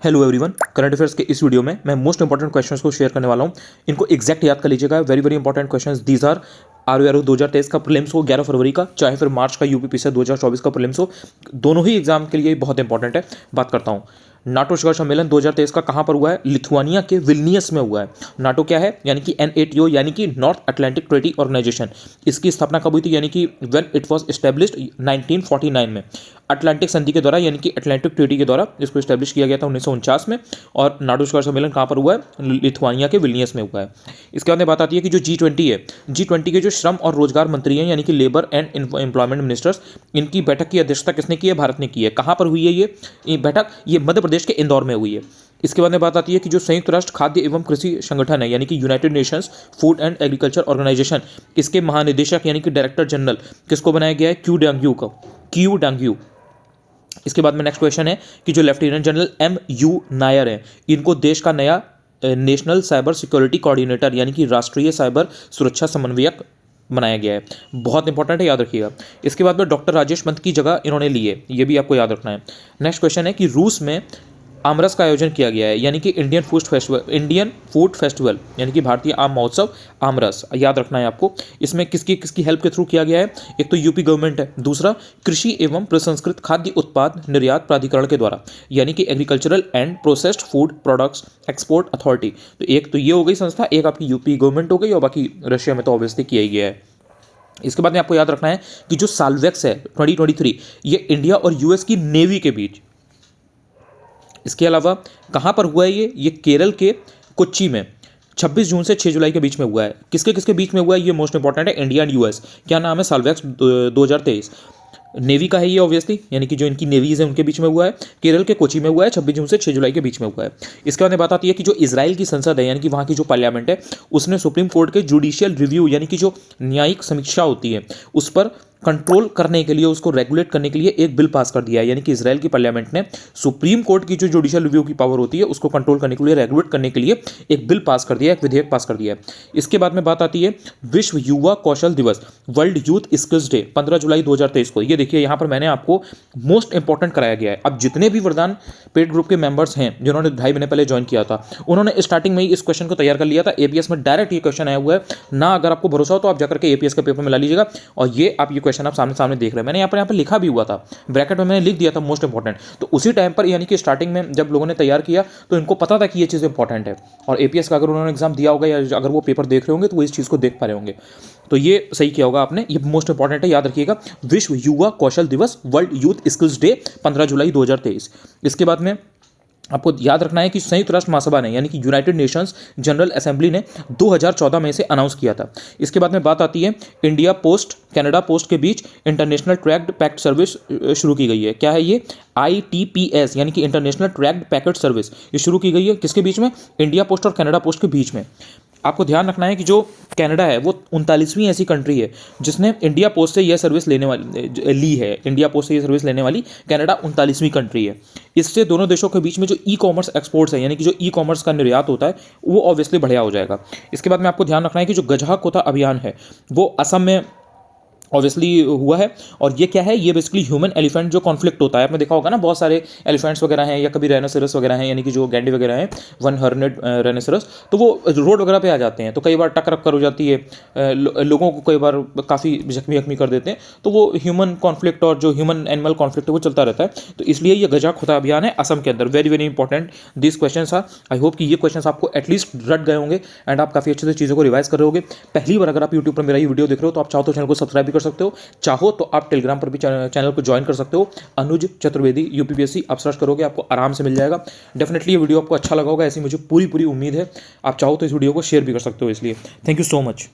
Hello everyone, current affairs के इस video में मैं मोस्ट इंपॉर्टेंट क्वेश्चंस को शेयर करने वाला हूं। इनको एग्जैक्ट याद कर लीजिएगा। Very very important questions these are. आर 2023 का प्रीलिम्स हो 11 फरवरी का, चाहे फिर मार्च का यूपीपीसी 2024 का प्रीलिम्स हो, दोनों ही एग्जाम के लिए बहुत इंपॉर्टेंट है। बात करता हूं, नाटो शिखर सम्मेलन 2023 का कहां पर हुआ है? लिथुआनिया के विल्नियस में हुआ है। नाटो क्या है? यानी कि NATO यानी कि नॉर्थ अटलांटिक ट्रेटी ऑर्गेनाइजेशन। इसकी स्थापना कब हुई थी? यानी कि व्हेन इट वाज एस्टेब्लिश्ड 1949 में, अटलांटिक संधि के द्वारा, यानी कि अटलांटिक ट्रेटी के द्वारा इसको एस्टेब्लिश किया गया था 1949 में। और नाटो शिखर सम्मेलन कहाँ पर हुआ है? लिथुआनिया के विल्नियस में हुआ है। इसके बाद में बात आती है कि जो G20 है, G20 के जो श्रम और रोजगार मंत्री हैं, यानी कि लेबर एंड एम्प्लॉयमेंट मिनिस्टर्स, इनकी बैठक की अध्यक्षता किसने की है? भारत ने की है। कहाँ पर हुई है ये बैठक? ये मध्य प्रदेश के इंदौर में हुई है। इसके बाद में बात आती है कि जो संयुक्त राष्ट्र खाद्य एवं कृषि संगठन है, यानी कि United Nations Food and Agriculture Organization, इसके महानिदेशक यानी कि डायरेक्टर जनरल किसको बनाया गया है? क्यू डांग्यू। इसके बाद में नेक्स्ट क्वेश्चन है कि जो लेफ्टिनेंट जनरल MU नायर है, इनको देश का नया नेशनल साइबर सिक्योरिटी कोऑर्डिनेटर यानी कि राष्ट्रीय साइबर सुरक्षा समन्वयक बनाया गया है। बहुत इंपॉर्टेंट है, याद रखिएगा। इसके बाद में डॉक्टर राजेश पंत की जगह इन्होंने ली है, ये भी आपको याद रखना है। नेक्स्ट क्वेश्चन है कि रूस में आमरस का आयोजन किया गया है, यानी कि इंडियन फूड फेस्टिवल यानी कि भारतीय आम महोत्सव आमरस, याद रखना है आपको। इसमें किसकी किसकी हेल्प के थ्रू किया गया है? एक तो यूपी गवर्नमेंट है, दूसरा कृषि एवं प्रसंस्कृत खाद्य उत्पाद निर्यात प्राधिकरण के द्वारा, यानी कि agricultural and processed food products export authority. तो एक तो ये हो गई संस्था, एक आपकी यूपी गवर्नमेंट हो गई, और बाकी रशिया में तो ऑब्वियसली किया ही गया है। इसके बाद में आपको याद रखना है कि जो साल्वेक्स है 2023, ये इंडिया और यूएस की नेवी के बीच। इसके अलावा कहाँ पर हुआ है ये केरल के कोच्चि में 26 जून से 6 जुलाई के बीच में हुआ है। किसके किसके बीच में हुआ है? ये मोस्ट इंपॉर्टेंट है, इंडिया एंड यूएस। क्या नाम है? साल्वेक्स 2023। नेवी का है ये ऑब्वियसली, यानी कि जो इनकी नेवीज है उनके बीच में हुआ है। केरल के कोच्चि में हुआ है, 26 जून से 6 जुलाई के बीच में हुआ है। इसके बाद में बात आती है कि जो इजराइल की संसद है, यानी कि वहाँ की जो पार्लियामेंट है, उसने सुप्रीम कोर्ट के जुडिशियल रिव्यू यानी कि जो न्यायिक समीक्षा होती है उस पर कंट्रोल करने के लिए, उसको रेगुलेट करने के लिए एक बिल पास कर दिया है। यानी कि इजराइल की पार्लियामेंट ने सुप्रीम कोर्ट की जो जुडिशियल रिव्यू की पावर होती है उसको कंट्रोल करने के लिए, रेगुलेट करने के लिए एक बिल पास कर दिया, एक विधेयक पास कर दिया है। इसके बाद में बात आती है विश्व युवा कौशल दिवस, वर्ल्ड यूथ स्किल्स डे, 15 जुलाई 2023 को। ये देखिए यहाँ पर मैंने आपको मोस्ट इंपॉर्टेंट कराया गया है। अब जितने भी वरदान पेड ग्रुप के मेंबर्स हैं जिन्होंने 2.5 महीने पहले ज्वाइन किया था, उन्होंने स्टार्टिंग में ही इस क्वेश्चन को तैयार कर लिया था। एपीएस में डायरेक्ट ये क्वेश्चन आया हुआ है ना। अगर आपको भरोसा हो तो आप जाकर के एपीएस का पेपर में ला लीजिएगा, और ये आप ये क्वेश्चन आप सामने सामने देख रहे हैं। मैंने यहाँ पर लिखा भी हुआ था, ब्रैकेट में मैंने लिख दिया था मोस्ट इंपॉर्टेंट। तो उसी टाइम पर, यानी कि स्टार्टिंग में जब लोगों ने तैयार किया तो इनको पता था कि ये चीज़ इंपॉर्टेंट है। और एपीएस का अगर उन्होंने एग्जाम दिया होगा या अगर वो पेपर देख रहे होंगे तो वो इस चीज़ को देख पा रहे होंगे। तो ये सही किया होगा आपने, ये मोस्ट इंपॉर्टेंट है, याद रखिएगा। विश्व युवा कौशल दिवस, वर्ल्ड यूथ स्किल्स डे, 15 जुलाई 2023। इसके बाद में आपको याद रखना है कि संयुक्त राष्ट्र महासभा ने, यानी कि यूनाइटेड नेशंस जनरल असेंबली ने 2014 में इसे अनाउंस किया था। इसके बाद में बात आती है इंडिया पोस्ट कनाडा पोस्ट के बीच इंटरनेशनल ट्रैक्ड पैकेट सर्विस शुरू की गई है। क्या है ये? ITPS यानी कि इंटरनेशनल ट्रैक्ड पैकेट सर्विस, ये शुरू की गई है किसके बीच में? इंडिया पोस्ट और कनाडा पोस्ट के बीच में। आपको ध्यान रखना है कि जो कनाडा है वो 39वीं ऐसी कंट्री है जिसने इंडिया पोस्ट से यह सर्विस लेने वाली ली है। इंडिया पोस्ट से यह सर्विस लेने वाली कनाडा 39वीं कंट्री है। इससे दोनों देशों के बीच में जो ई-कॉमर्स एक्सपोर्ट्स है, यानी कि जो ई-कॉमर्स का निर्यात होता है, वो ऑब्वियसली बढ़िया हो जाएगा। इसके बाद में आपको ध्यान रखना है कि जो गजहा कोता अभियान है वो असम में ऑब्वियसली हुआ है। और ये क्या है? ये बेसिकली ह्यूमन एलिफेंट जो कॉन्फ्लिक्ट होता है, आपने देखा होगा ना, बहुत सारे एलिफेंट्स वगैरह हैं या कभी राइनोसेरस वगैरह हैं, यानी कि जो गैंडे वगैरह हैं, वन हॉर्नेड राइनोसेरस, तो वो रोड वगैरह पे आ जाते हैं, तो कई बार टक्कर हो जाती है, लोगों को कई बार काफ़ी जख्मी कर देते हैं। तो वो ह्यूमन कॉन्फ्लिक्ट और जो ह्यूमन एनिमल कॉन्फ्लिक्ट है वो चलता रहता है। तो इसलिए ये गजहा खोता अभियान है असम के अंदर। Very very important this question are. I hope कि ये क्वेश्चन आपको एटलीस्ट रट गए होंगे एंड आप काफ़ी अच्छे से चीज़ों को रिवाइज कर रहे होंगे। पहली बार अगर आप यूट्यूब पर मेरा ये वीडियो देख रहे हो तो आप चाहो तो चैनल को सब्सक्राइब भी कर सकते हो, चाहो तो आप टेलीग्राम पर भी चैनल को ज्वाइन कर सकते हो। अनुज चतुर्वेदी यूपीपीएससी आप सर्च करोगे, आपको आराम से मिल जाएगा। डेफिनेटली ये वीडियो आपको अच्छा लगा होगा, ऐसी मुझे पूरी उम्मीद है। आप चाहो तो इस वीडियो को शेयर भी कर सकते हो। इसलिए थैंक यू सो मच।